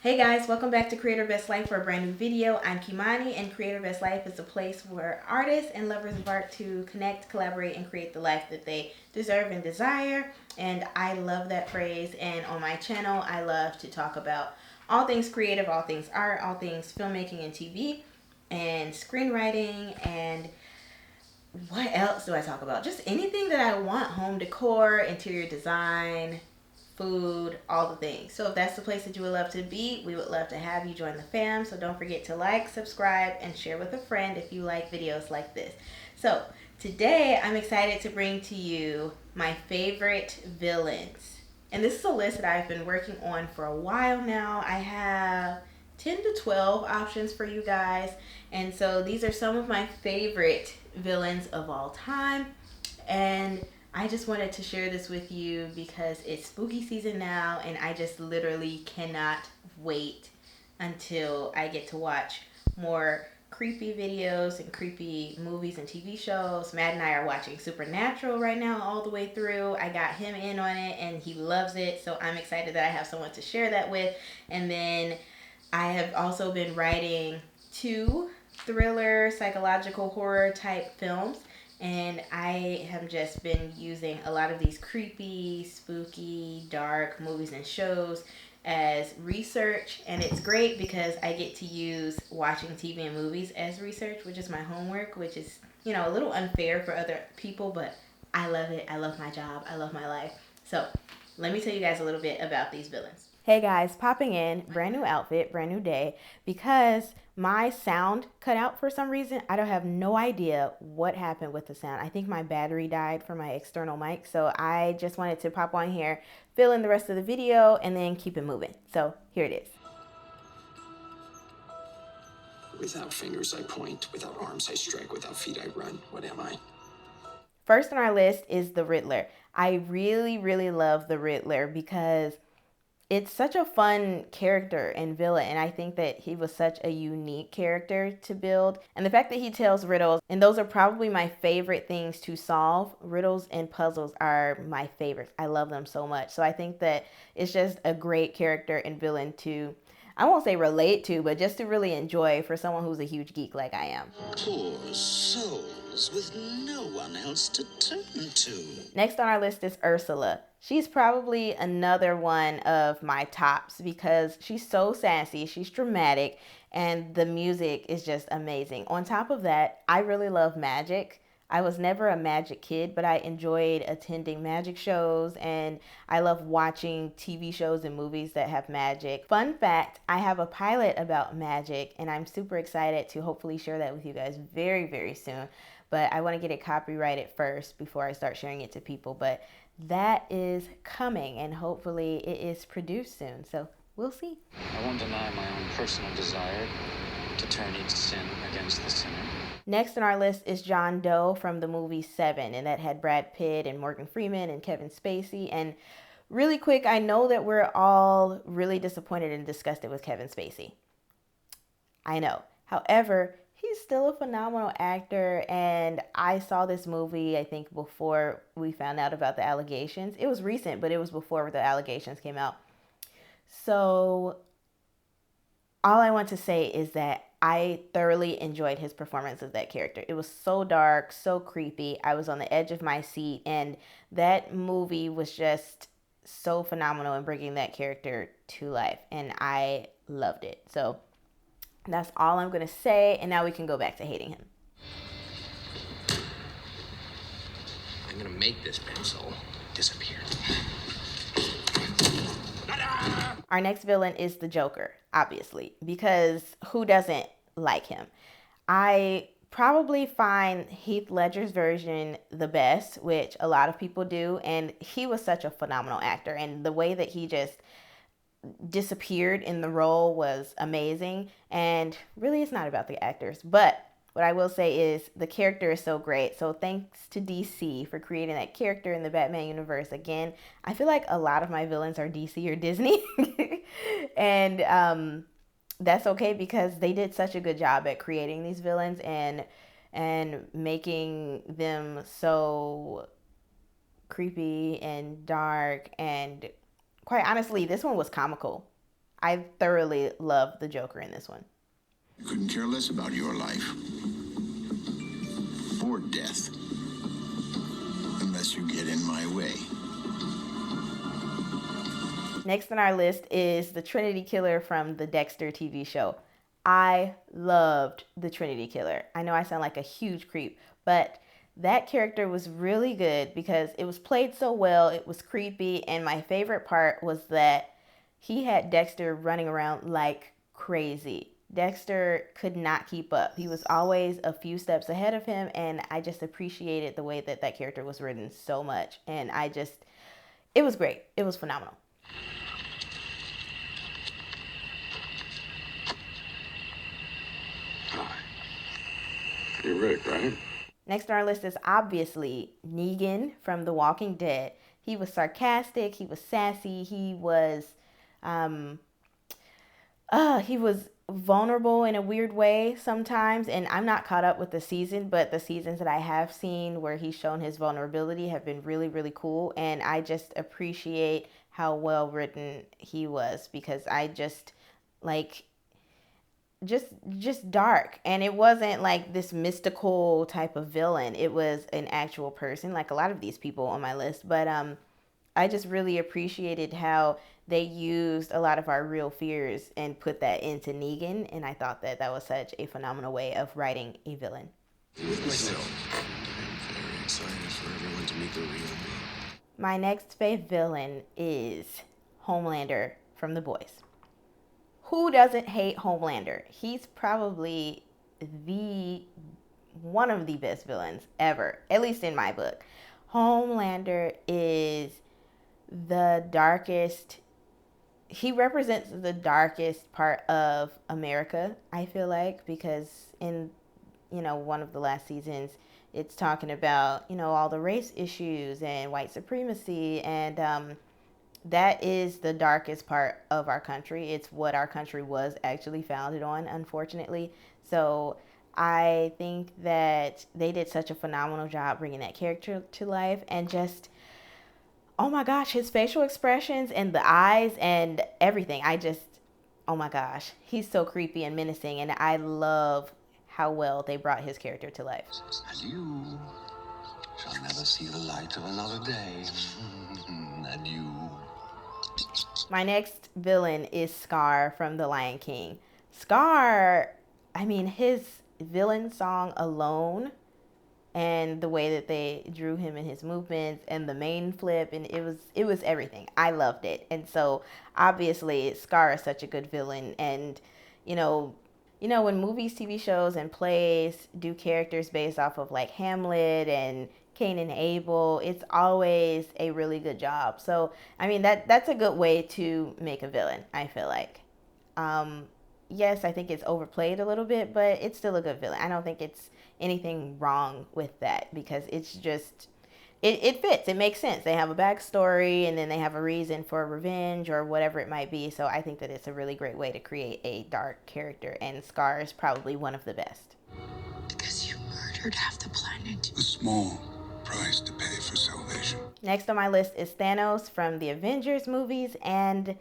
Hey guys, welcome back to Creator Best Life for a brand new video. I'm Kimani, and Creator Best Life is a place where artists and lovers of art to connect, collaborate, and create the life that they deserve and desire. And I love that phrase. And on my channel, I love to talk about all things creative, all things art, all things filmmaking and TV, and screenwriting, and what else do I talk about? Just anything that I want: home decor, interior design, food, all the things. So if that's the place that you would love to be, we would love to have you join the fam. So don't forget to like, subscribe, and share with a friend if you like videos like this. So today I'm excited to bring to you my favorite villains. And this is a list that I've been working on for a while now. I have 10 to 12 options for you guys. And so these are some of my favorite villains of all time. And I just wanted to share this with you because it's spooky season now, and I just literally cannot wait until I get to watch more creepy videos and creepy movies and TV shows. Matt and I are watching Supernatural right now all the way through. I got him in on it and he loves it, so I'm excited that I have someone to share that with. And then I have also been writing 2 thriller, psychological horror type films. And I have just been using a lot of these creepy, spooky, dark movies and shows as research. And it's great because I get to use watching TV and movies as research, which is my homework, which is, a little unfair for other people, but I love it. I love my job. I love my life. So let me tell you guys a little bit about these villains. Hey guys, popping in, brand new outfit, brand new day, because my sound cut out for some reason. I don't have no idea what happened with the sound. I think my battery died for my external mic, so I just wanted to pop on here, fill in the rest of the video, and then keep it moving. So here it is. Without fingers I point, without arms I strike, without feet I run. What am I? First on our list is the Riddler. I really, really love the Riddler because it's such a fun character and villain, and I think that he was such a unique character to build. And the fact that he tells riddles, and those are probably my favorite things to solve. Riddles and puzzles are my favorites. I love them so much. So I think that it's just a great character and villain to, I won't say relate to, but just to really enjoy for someone who's a huge geek like I am. Poor souls with no one else to turn to. Next on our list is Ursula. She's probably another one of my tops because she's so sassy, she's dramatic, and the music is just amazing. On top of that, I really love magic. I was never a magic kid, but I enjoyed attending magic shows, and I love watching TV shows and movies that have magic. Fun fact, I have a pilot about magic, and I'm super excited to hopefully share that with you guys very, very soon. But I want to get it copyrighted first before I start sharing it to people. But that is coming, and hopefully it is produced soon. So we'll see. I won't deny my own personal desire to turn each sin against the sinner. Next on our list is John Doe from the movie Seven, and that had Brad Pitt and Morgan Freeman and Kevin Spacey. And really quick, I know that we're all really disappointed and disgusted with Kevin Spacey. I know. However, he's still a phenomenal actor, and I saw this movie, I think, before we found out about the allegations. It was recent, but it was before the allegations came out. So all I want to say is that I thoroughly enjoyed his performance of that character. It was so dark, so creepy. I was on the edge of my seat, and that movie was just so phenomenal in bringing that character to life, and I loved it. So that's all I'm going to say, and now we can go back to hating him. I'm gonna make this pencil disappear. Our next villain is the Joker, obviously, because who doesn't like him? I probably find Heath Ledger's version the best, which a lot of people do, and he was such a phenomenal actor, and the way that he just disappeared in the role was amazing. And really, it's not about the actors, but what I will say is the character is so great. So thanks to DC for creating that character in the Batman universe. Again, I feel like a lot of my villains are DC or Disney. And that's okay because they did such a good job at creating these villains and making them so creepy and dark. And quite honestly, this one was comical. I thoroughly love the Joker in this one. Couldn't care less about your life or death unless you get in my way. Next on our list is the Trinity Killer from the Dexter TV show. I loved the Trinity Killer. I know I sound like a huge creep, but that character was really good because it was played so well. It was creepy, and my favorite part was that he had Dexter running around like crazy. Dexter could not keep up. He was always a few steps ahead of him, and I just appreciated the way that that character was written so much. And it was great. It was phenomenal. Hi. You're Rick, right? Next on our list is obviously Negan from The Walking Dead. He was sarcastic, he was sassy, he was vulnerable in a weird way sometimes, and I'm not caught up with the season, but the seasons that I have seen where he's shown his vulnerability have been really, really cool, and I just appreciate how well written he was because I just like just dark, and it wasn't like this mystical type of villain. It was an actual person, like a lot of these people on my list, but I just really appreciated how they used a lot of our real fears and put that into Negan, and I thought that that was such a phenomenal way of writing a villain. I'm very excited for everyone to meet the real me. My next fave villain is Homelander from The Boys. Who doesn't hate Homelander? He's probably one of the best villains ever, at least in my book. Homelander is the darkest. He represents the darkest part of America, I feel like, because in, one of the last seasons, it's talking about, all the race issues and white supremacy, and that is the darkest part of our country. It's what our country was actually founded on, unfortunately. So I think that they did such a phenomenal job bringing that character to life, and just, oh my gosh, his facial expressions and the eyes and everything. Oh my gosh, he's so creepy and menacing, and I love how well they brought his character to life. And you shall never see the light of another day. And you. My next villain is Scar from The Lion King. Scar, his villain song alone, and the way that they drew him in his movements and the mane flip, and it was everything. I loved it. And so obviously Scar is such a good villain, and when movies, TV shows, and plays do characters based off of like Hamlet and Cain and Abel, it's always a really good job. So that's a good way to make a villain, I feel like. Yes, I think it's overplayed a little bit, but it's still a good villain. I don't think it's anything wrong with that, because it's just it fits. It makes sense. They have a backstory, and then they have a reason for revenge or whatever it might be. So I think that it's a really great way to create a dark character, and Scar is probably one of the best. Because you murdered half the planet. A small price to pay for salvation. Next on my list is Thanos from the Avengers movies, and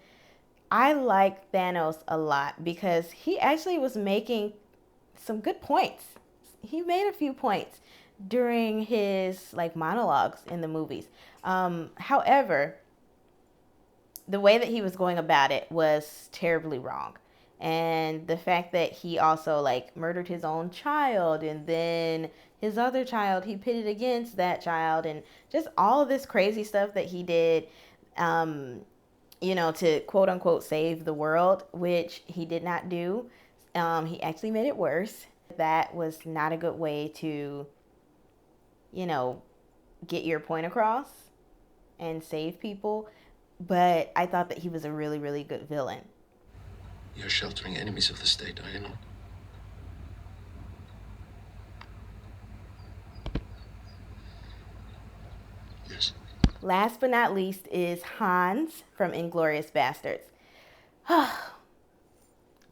I like Thanos a lot because he actually was making some good points. He made a few points during his monologues in the movies. However, the way that he was going about it was terribly wrong. And the fact that he also murdered his own child, and then his other child he pitted against that child, and just all of this crazy stuff that he did, to quote unquote save the world, which he did not do. He actually made it worse. That was not a good way to, get your point across and save people. But I thought that he was a really, really good villain. You're sheltering enemies of the state, are you not? Yes. Last but not least is Hans from Inglourious Basterds.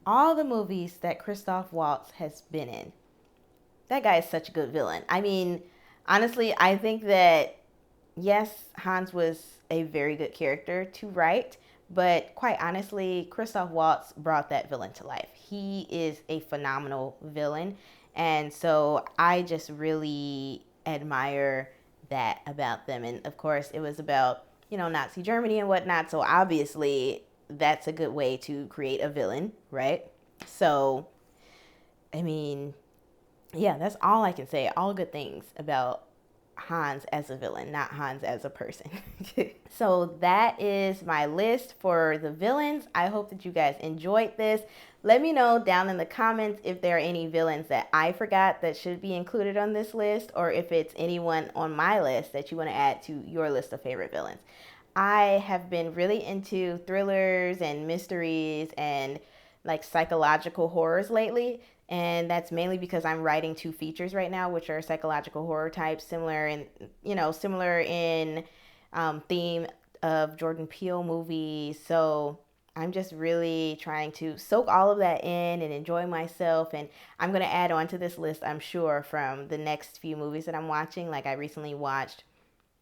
All the movies that Christoph Waltz has been in, that guy is such a good villain. Honestly, I think that, yes, Hans was a very good character to write, But quite honestly, Christoph Waltz brought that villain to life. He is a phenomenal villain. And so I just really admire that about them. And of course, it was about, Nazi Germany and whatnot. So obviously, that's a good way to create a villain, right? So, I mean, yeah, that's all I can say. All good things about Hans as a villain, not Hans as a person. So that is my list for the villains. I hope that you guys enjoyed this. Let me know down in the comments if there are any villains that I forgot that should be included on this list, or if it's anyone on my list that you want to add to your list of favorite villains. I have been really into thrillers and mysteries and like psychological horrors lately. And that's mainly because I'm writing 2 features right now, which are psychological horror types, similar in theme of Jordan Peele movies. So I'm just really trying to soak all of that in and enjoy myself. And I'm going to add on to this list, I'm sure, from the next few movies that I'm watching. Like I recently watched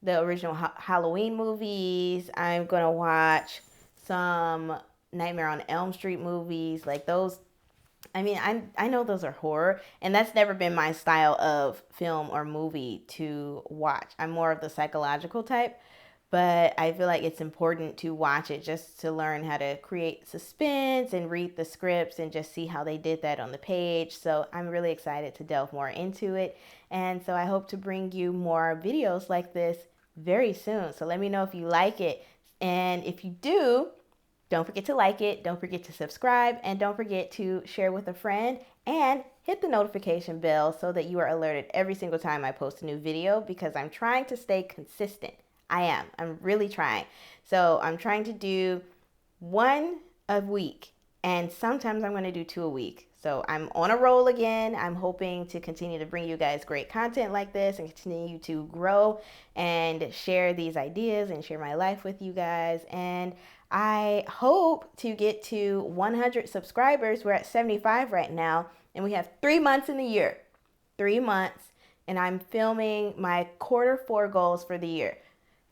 the original Halloween movies. I'm going to watch some Nightmare on Elm Street movies. Like those, I mean, I know those are horror, and that's never been my style of film or movie to watch. I'm more of the psychological type, but I feel like it's important to watch it just to learn how to create suspense and read the scripts and just see how they did that on the page. So I'm really excited to delve more into it. And so I hope to bring you more videos like this very soon. So let me know if you like it. And if you do, don't forget to like it, don't forget to subscribe, and don't forget to share with a friend and hit the notification bell so that you are alerted every single time I post a new video, because I'm trying to stay consistent. I'm really trying. So I'm trying to do 1 a week, and sometimes I'm going to do 2 a week. So I'm on a roll again. I'm hoping to continue to bring you guys great content like this and continue to grow and share these ideas and share my life with you guys. And I hope to get to 100 subscribers. We're at 75 right now, and we have 3 months in the year. 3 months, and I'm filming my Q4 goals for the year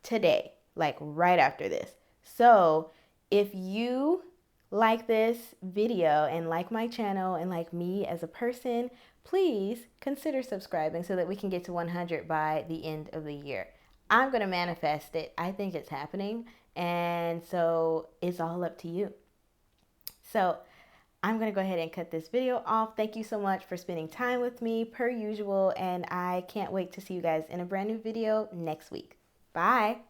today, like right after this. So if you like this video and like my channel and like me as a person, please consider subscribing so that we can get to 100 by the end of the year. I'm going to manifest it. I think it's happening. And so it's all up to you. So I'm going to go ahead and cut this video off. Thank you so much for spending time with me per usual. And I can't wait to see you guys in a brand new video next week. Bye.